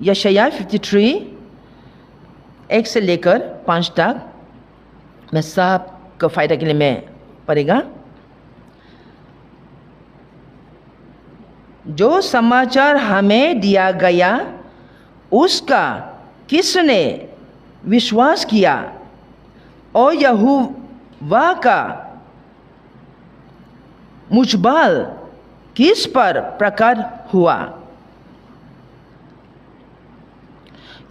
यशायाह 53 1 से लेकर 5 तक मैं सब का फ़ायदा के लिए मैं पढ़ेगा। जो समाचार हमें दिया गया उसका किसने विश्वास किया और यहोवा का मुझबल किस पर प्रकट हुआ,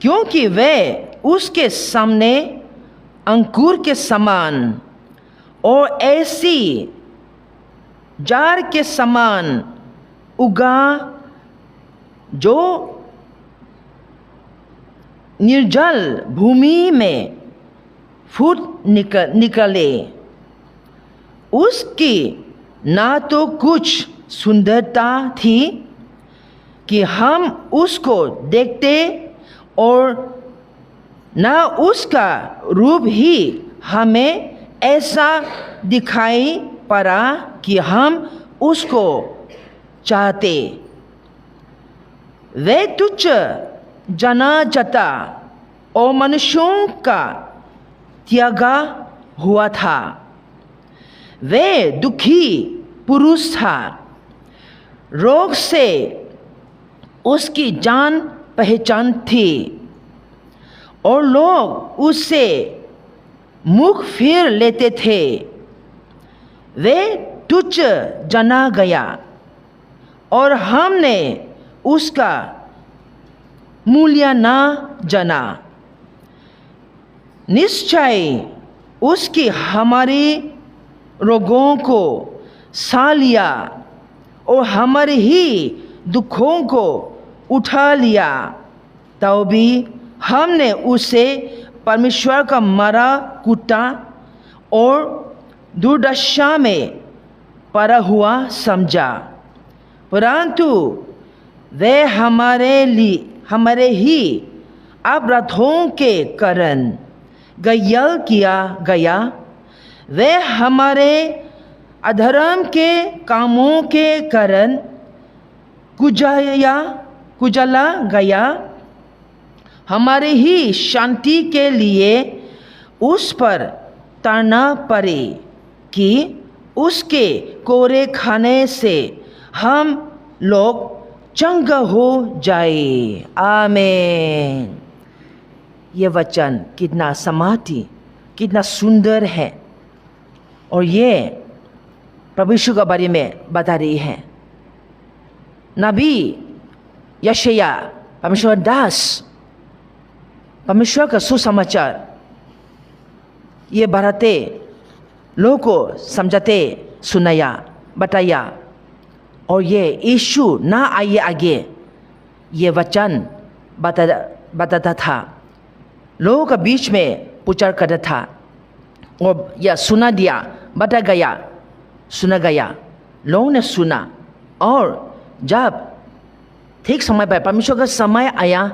क्योंकि वे उसके सामने अंकुर के समान और ऐसी जार के समान उगा जो निर्जल भूमि में फूट निकले। उसकी ना तो कुछ सुंदरता थी कि हम उसको देखते और न उसका रूप ही हमें ऐसा दिखाई पड़ा कि हम उसको चाहते। वे तुच्छ जाना जाता और मनुष्यों का त्यागा हुआ था। वे दुखी पुरुष था, रोग से उसकी जान पहचान थी और लोग उससे मुख फेर लेते थे। वे तुच्छ जाना गया और हमने उसका मूल्य ना जाना। निश्चय उसकी हमारे रोगों को सा लिया और हमारे ही दुखों को उठा लिया। तो भी हमने उसे परमेश्वर का मारा कूटा और दुर्दशा में पड़ा हुआ समझा, परंतु वे हमारे ही अपराधों के कारण घायल किया गया। वे हमारे अधर्म के कामों के कारण कुचला गया। हमारे ही शांति के लिए उस पर ताना पड़े कि उसके कोरे खाने से हम लोग चंगा हो जाए। आमीन। ये वचन कितना समाधि, कितना सुंदर है और ये प्रभु यीशु के बारे में बता रही है। नबी यशायाह परमेश्वर दास परमेश्वर का सुसमाचार ये बढ़ाते लोगों को समझाते सुनाया बताया और ये यीशु ना आइए आगे ये वचन बताता था, लोगों के बीच में प्रचार करता था और यह सुना दिया, बता गया, सुना गया, लोगों ने सुना और जब ठीक समय पर परमेश्वर का समय आया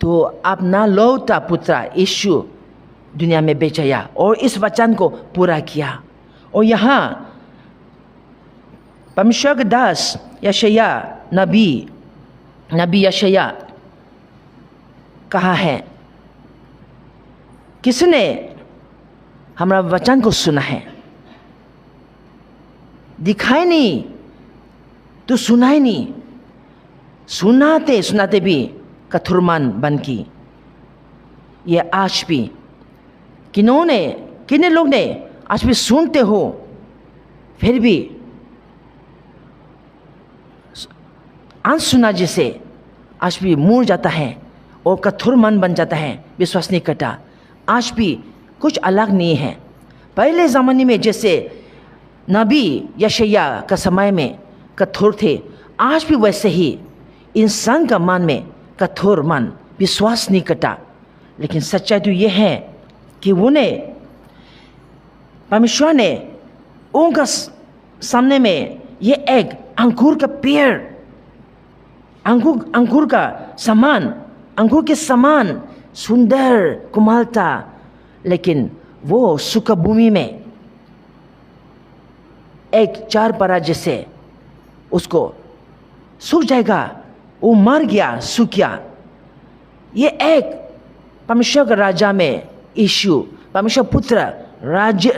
तो अपना लौटा पुत्र यीशु दुनिया में भेजा और इस वचन को पूरा किया। और यहाँ परमेश्वर के दास यशायाह नबी यशायाह कहा है, किसने हमारा वचन को सुना है, दिखाई नहीं तो सुनाई नहीं, सुनाते सुनाते भी कठोरमन बन की। ये आज भी कितने लोग ने आज भी सुनते हो फिर भी अनसुना जैसे आज भी मुड़ जाता है और कठोर मन बन जाता है, विश्वास नहीं करता। आज भी कुछ अलग नहीं है। पहले ज़माने में जैसे नबी यशायाह का समय में कठोर थे, आज भी वैसे ही इंसान का मन में कठोर मन, विश्वास नहीं करता। लेकिन सच्चाई तो ये है कि उन्हें परमेश्वर ने उनका सामने में ये एक अंकुर का पेड़, अंकुर का समान, अंकुर के समान सुंदर कोमलता, लेकिन वो सूखा भूमि में एक चार परा जैसे उसको सूख जाएगा, वो मर गया, सूख गया। ये एक परमेश्वर का राजा में यीशु, परमेश्वर पुत्र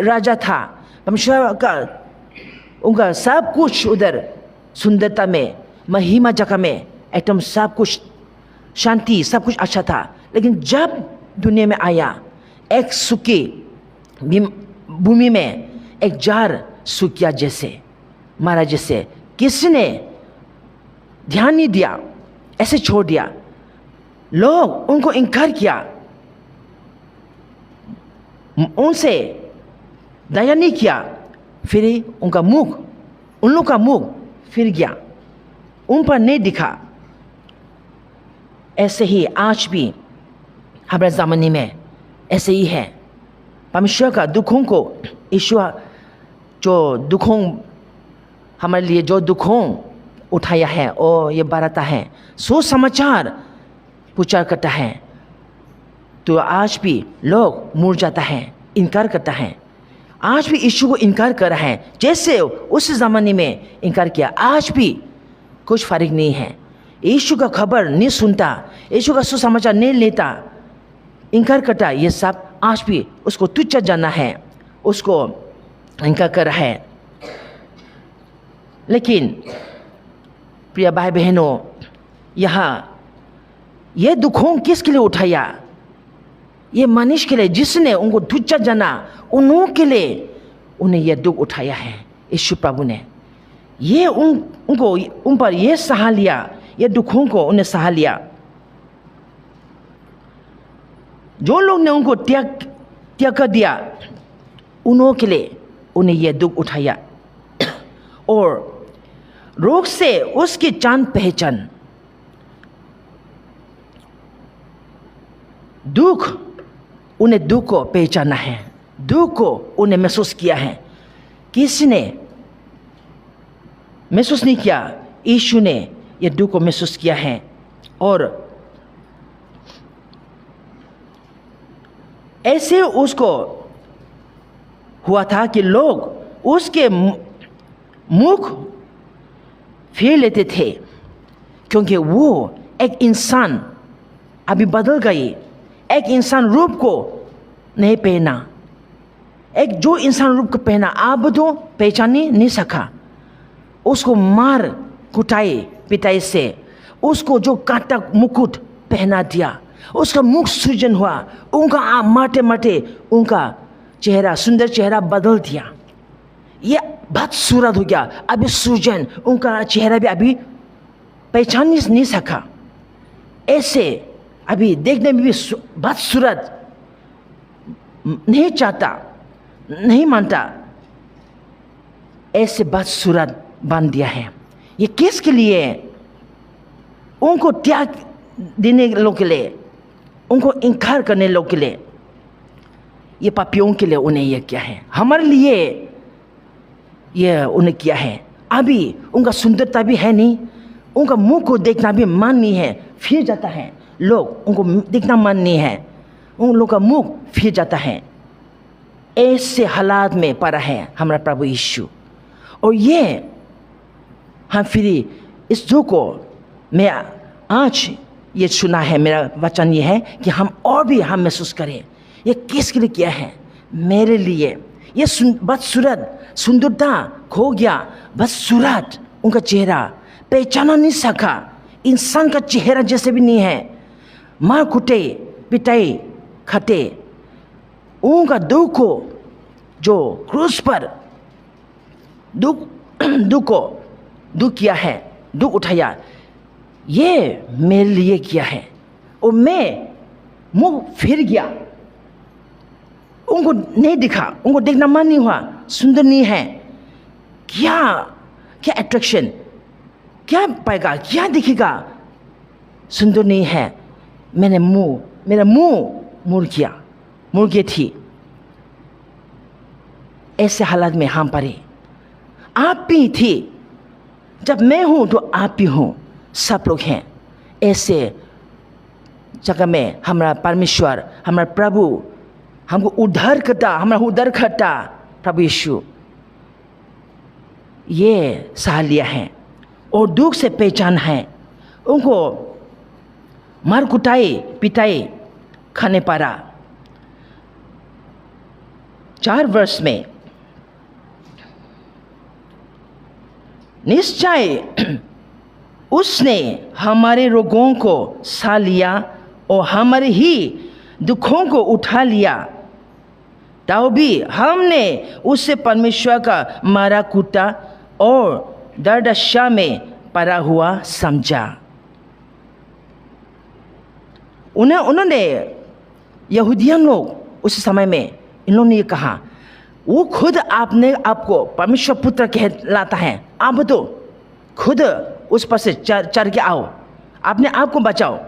राजा था। परमेश्वर का उनका सब कुछ उधर सुंदरता में, महिमा जगह में, एकदम सब कुछ शांति, सब कुछ अच्छा था। लेकिन जब दुनिया में आया, एक सूखी भूमि में एक जार सूख गया, जैसे मारा जैसे। किसी ने ध्यान नहीं दिया, ऐसे छोड़ दिया। लोग उनको इनकार किया, उनसे दया नहीं किया। फिर उनका मुख, उन लोग का मुख फिर गया, उन पर नहीं दिखा। ऐसे ही आज भी हमारे ज़माने में ऐसे ही है। परमेश्वर का दुखों को, ईश्वर जो दुखों हमारे लिए जो दुखों उठाया है और ये बढ़ाता है, सुसमाचार प्रचार करता है, तो आज भी लोग मुड़ जाता है, इनकार करता है। आज भी यीशु को इनकार कर रहा है, जैसे उस ज़माने में इनकार किया। आज भी कुछ फर्क नहीं है। यीशु का खबर नहीं सुनता, यीशु का सुसमाचार नहीं लेता, इनकार करता, ये सब आज भी उसको तुच्छ जाना है, उसको इनकार कर रहा है। लेकिन प्रिय भाई बहनों, यहाँ ये दुखों किसके लिए उठाया? ये मनुष्य के लिए, जिसने उनको तुच्छ जाना, उन्हों के लिए उन्हें यह दुख उठाया है यीशु प्रभु ने। ये उन पर ये सहा लिया, ये दुखों को उन्हें सहा लिया। जो लोग ने उनको त्याग कर दिया, उन्हों के लिए उन्हें यह दुख उठाया। और रोग से उसकी जान पहचान, दुख, उन्हें दुख को पहचाना है, दुख को उन्हें महसूस किया है। किसी ने महसूस नहीं किया, यीशु ने यह दुख को महसूस किया है। और ऐसे उसको हुआ था कि लोग उसके मुख फेर लेते थे, क्योंकि वो एक इंसान अभी बदल गई, एक इंसान रूप को नहीं पहना। एक जो इंसान रूप को पहना, अब तो पहचान नहीं सका। उसको मार कुटाई पिटाई से उसको जो कांटा मुकुट पहना दिया, उसका मुख सृजन हुआ, उनका माटे माटे उनका चेहरा, सुंदर चेहरा बदल दिया। ये बदसूरत हो गया। अभी सृजन, उनका चेहरा भी अभी पहचान नहीं सका। ऐसे अभी देखने में भी बदसूरत, नहीं चाहता, नहीं मानता, ऐसे बदसूरत बन दिया है। ये किसके लिए? उनको त्याग देने लोग के लिए, उनको इनकार करने लोग के लिए, ये पापियों के लिए उन्हें यह किया है। हमारे लिए यह उन्हें किया है। अभी उनका सुंदरता भी है नहीं, उनका मुंह को देखना भी मन नहीं है, फिर जाता है। लोग उनको देखना मन नहीं है, उन लोग का मुंह फिर जाता है। ऐसे हालात में पड़ा है हमारा प्रभु यीशु। और ये हम फिर इस दुख को, मैं आज ये सुना है, मेरा वचन ये है कि हम और भी हम महसूस करें। ये किसके लिए किया है? मेरे लिए। ये बदसूरत, सुंदरता खो गया, बदसूरत उनका चेहरा पहचाना नहीं सका, इंसान का चेहरा जैसे भी नहीं है। मार कुटे पिटाई खटे, उनका दुख को जो क्रूस पर दुख किया है, दुख उठाया, ये मेरे लिए किया है। और मैं मुंह फिर गया, उनको नहीं दिखा, उनको देखना मन नहीं हुआ, सुंदर नहीं है। क्या क्या अट्रैक्शन, क्या पाएगा, क्या दिखेगा? सुंदर नहीं है। मेरा मुंह मुड़ गई थी। ऐसे हालात में हम पड़े। आप भी थी, जब मैं हूं तो आप भी हूं, सब लोग हैं। ऐसे जगह में हमारा परमेश्वर, हमारा प्रभु हमको उद्धार करता प्रभु यीशु ये सह लिया है और दुख से पहचान है। उनको मार कुटाई पिटाई खाने पड़ा। 4 वर्ष में निश्चय उसने हमारे रोगों को सह लिया और हमारे ही दुखों को उठा लिया, तो भी हमने उससे परमेश्वर का मारा कूटा और दर्दशा में पड़ा हुआ समझा। उन्होंने यहूदियन लोग उस समय में इन्होंने ये कहा, वो खुद आपने आपको परमेश्वर पुत्र कहलाता है, आप तो खुद उस पर से चढ़ के आओ, अपने आप को बचाओ,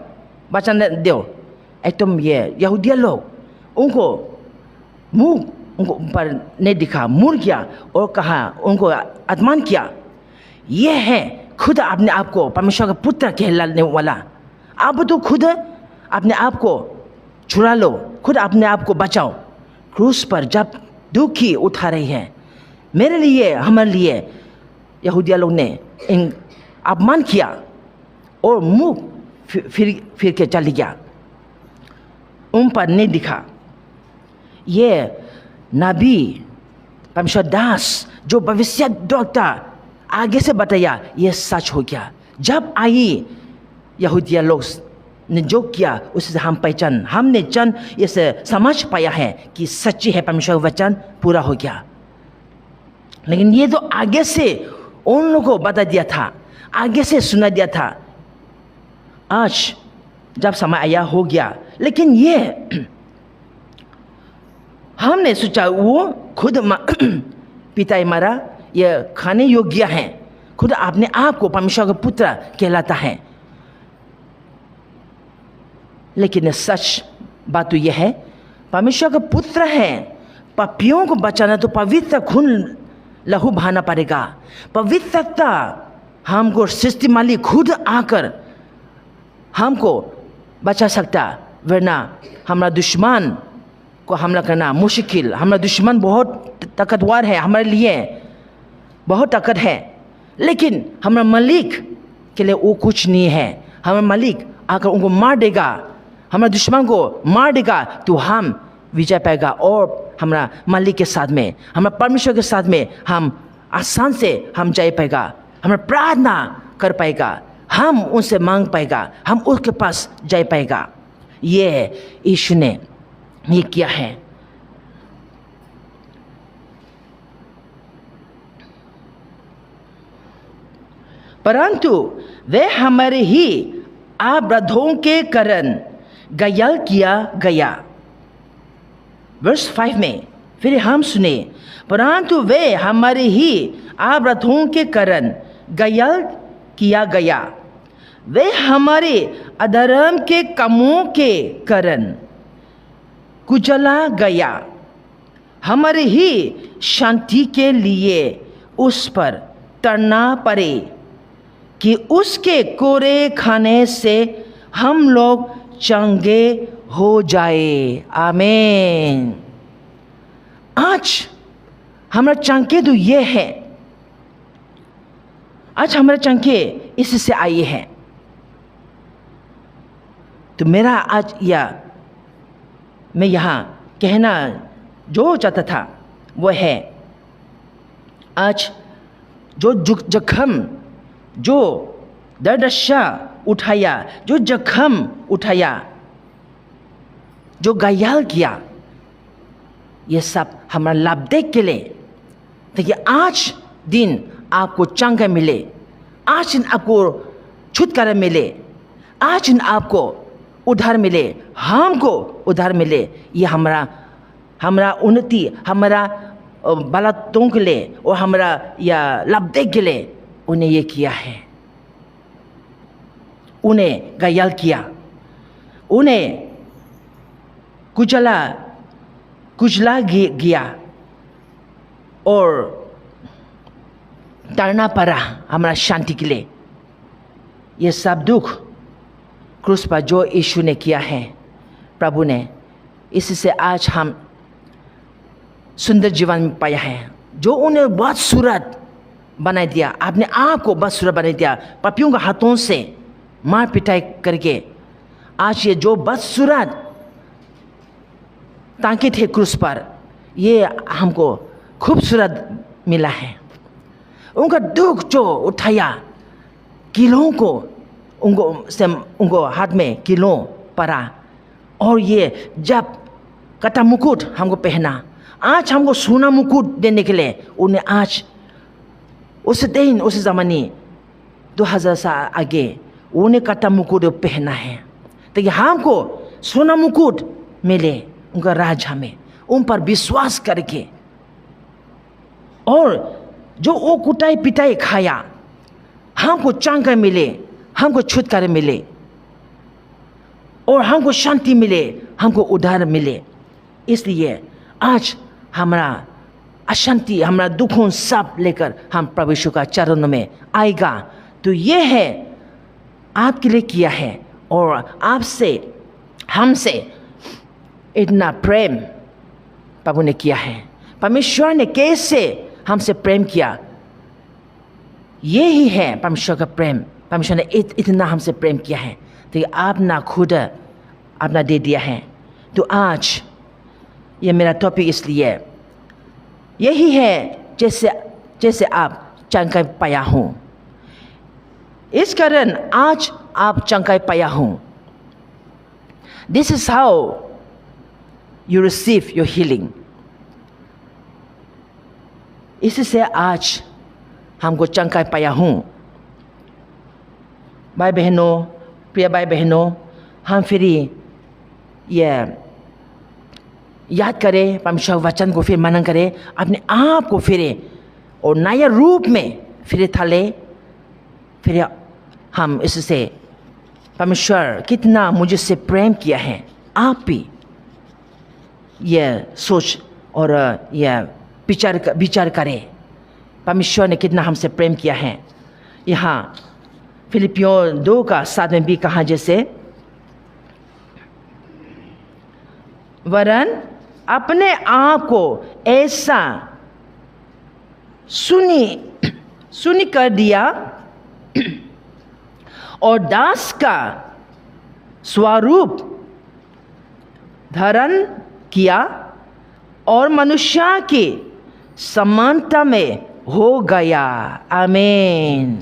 बचाने दो। एकदम ये यहूदिया लोग उनको मुंह उनको ऊपर नहीं दिखा, मुड़ गया और कहा, उनको अपमान किया, ये है खुद अपने आप को परमेश्वर का पुत्र कहलाने वाला, आप तो खुद अपने आप को छुड़ा लो, खुद अपने आप को बचाओ। क्रूस पर जब दुखी उठा रही है, मेरे लिए हमारे लिए यहूदिया लोग ने इन अपमान किया और मुंह फिर के चली गया, उन पर नहीं दिखा। ये नबी परमेश्वर दास जो भविष्य डॉक्टर आगे से बताया, ये सच हो गया। जब आई यहूदिया लोग ने जो किया उससे हम पहचान, हमने चंद इसे समझ पाया है कि सच्ची है परमेश्वर का वचन पूरा हो गया। लेकिन ये तो आगे से उन लोगों को बता दिया था, आगे से सुना दिया था। आज जब समय आया हो गया, लेकिन ये हमने सोचा वो खुद पिता मारा, ये खाने योग्य है, खुद अपने आप को परमेश्वर का पुत्र कहलाता है। लेकिन सच बात तो यह है, परमेश्वर का पुत्र है, पापियों को बचाना तो पवित्र खून लहू बहाना पड़ेगा। पवित्रता हमको सृष्टि मालिक खुद आकर हमको बचा सकता, वरना हमारा दुश्मन को हमला करना मुश्किल। हमारा दुश्मन बहुत ताकतवर है, हमारे लिए बहुत ताकत है, लेकिन हमारा मालिक के लिए वो कुछ नहीं है। हमारा मालिक आकर उनको मार देगा, हमारे दुश्मन को मार देगा, तो हम विजय पाएगा और हमारा मालिक के साथ में, हमारा परमेश्वर के साथ में हम आसान से हम जा पाएगा, हमारा प्रार्थना कर पाएगा, हम उनसे मांग पाएगा, हम उसके पास जा पाएगा। ये यीशु ने ये किया है। परंतु वे हमारे ही अपराधों के कारण घायल किया गया। वर्स 5 में फिर हम सुने, परंतु वे हमारे ही अपराधों के कारण घायल किया गया, वे हमारे अधर्म के कामों के कारण कुचला गया, हमारे ही शांति के लिए उस पर तरना पड़े कि उसके कोरे खाने से हम लोग चंगे हो जाए। आमीन। आज हमारा चंके तो ये है, आज हमारे चंके इससे आए हैं। तो मेरा आज मैं यहाँ कहना जो चाहता था वो है, आज जो जख्म, जो दर्दशा उठाया, जो जख्म उठाया, जो घायल किया, ये सब हमारा लाभ देख के लिए, देखिए आज दिन आपको चंगा मिले, आज दिन आपको छुटकारा मिले, आज दिन आपको उद्धार मिले, हमको उद्धार मिले। ये हमारा उन्नति, हमारा बालकों के लिए और हमारा या लाभ देख के लिए उन्हें ये किया है, उन्हें घायल किया, उन्हें कुचला गया और तरना पड़ा हमारा शांति के लिए। ये सब दुख क्रूस पर जो यीशु ने किया है, प्रभु ने, इससे आज हम सुंदर जीवन में पाया है। जो उन्हें बहुत सूरत बना दिया, अपने आप को बहुत सूरत बना दिया, पापियों के हाथों से मार पिटाई करके आज ये जो बदसूरत टांके थे क्रूस पर, ये हमको खूबसूरत मिला है। उनका दुख जो उठाया, किलों को उनको हाथ में किलों पड़ा, और ये जब कटा मुकुट हमको पहना, आज हमको सोना मुकुट देने के लिए उन्हें आज उस दिन उस ज़माने 2000 साल आगे उन्हें कटा मुकुट पहना है, ताकि हमको सोना मुकुट मिले उनका राजा में, उन पर विश्वास करके। और जो वो कुटाई पिटाई खाया, हमको चांगा मिले, हमको छुटकारा मिले, और हमको शांति मिले, हमको उद्धार मिले। इसलिए आज हमारा अशांति, हमारा दुखों सब लेकर हम प्रभु यीशु का चरणों में आएगा। तो ये है आपके लिए किया है, और आपसे हमसे इतना प्रेम प्रभु ने किया है। परमेश्वर ने कैसे हमसे प्रेम किया, ये ही है परमेश्वर का प्रेम। परमेश्वर ने इतना हमसे प्रेम किया है, तो आप ना खुद अपना दे दिया है। तो आज ये मेरा टॉपिक इसलिए यही है, जैसे आप चंगाई पाया हूँ, इस कारण आज आप चंगाई पाया हूँ। This is how you receive your healing. इससे आज हमको चंगाई पाया हूँ। भाई बहनों, प्रिय भाई बहनों, हम फिर ये याद करें, परमेश्वर वचन को फिर मनन करें, अपने आप को फिरे और नया रूप में फिर थाले। फिर हम इससे परमेश्वर कितना मुझसे प्रेम किया है, आप भी यह सोच और यह विचार करें, परमेश्वर ने कितना हमसे प्रेम किया है। यहाँ फिलिपियों 2:7 में भी कहा, जैसे वरन अपने आप को ऐसा सुनी कर दिया और दास का स्वरूप धारण किया, और मनुष्य की समानता में हो गया। आमीन।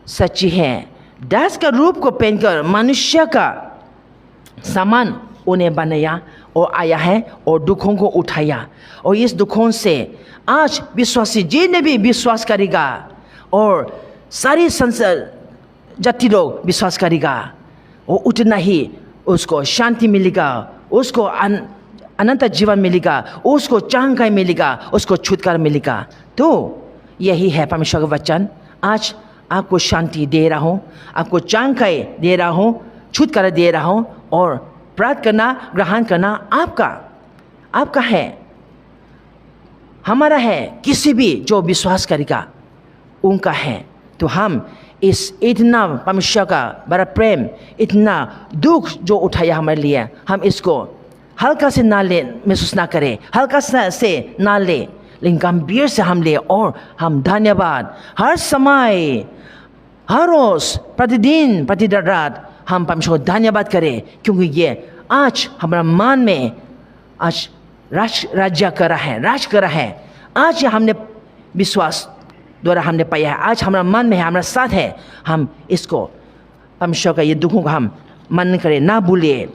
सच्ची है, दास का रूप को पहनकर मनुष्य का समान उन्हें बनाया और आया है, और दुखों को उठाया, और इस दुखों से आज विश्वासी जिन्हें भी विश्वास करेगा, और सारी संसार जाति लोग विश्वास करेगा, वो उतना ही उसको शांति मिलेगा, उसको अनंत जीवन मिलेगा, उसको चंगाई मिलेगा, उसको छुटकारा मिलेगा। तो यही है परमेश्वर का वचन। आज आपको शांति दे रहा हूँ, आपको चंगाई दे रहा हूँ, छुटकारा दे रहा हूँ, और प्राप्त करना, ग्रहण करना आपका है, हमारा है। किसी भी जो विश्वास करेगा उनका है। तो हम इस इतना परमेश्वर का बड़ा प्रेम, इतना दुख जो उठाया हमारे लिए, हम इसको हल्का से ना ले, महसूस ना करें, हल्का से ना ले, लेकिन गंभीर से हम ले, और हम धन्यवाद हर समय, हर रोज, प्रतिदिन, प्रतिदिन रात हम परमेश्वर को धन्यवाद करें, क्योंकि ये आज हमारा मन में आज राज्य कर रहा है, राज कर रहा है। आज हमने विश्वास द्वारा हमने पाया है, आज हमारा मन में है, हमारा साथ है। हम इसको परमेश्वर का ये दुखों को हम मन करें, ना भूलिए।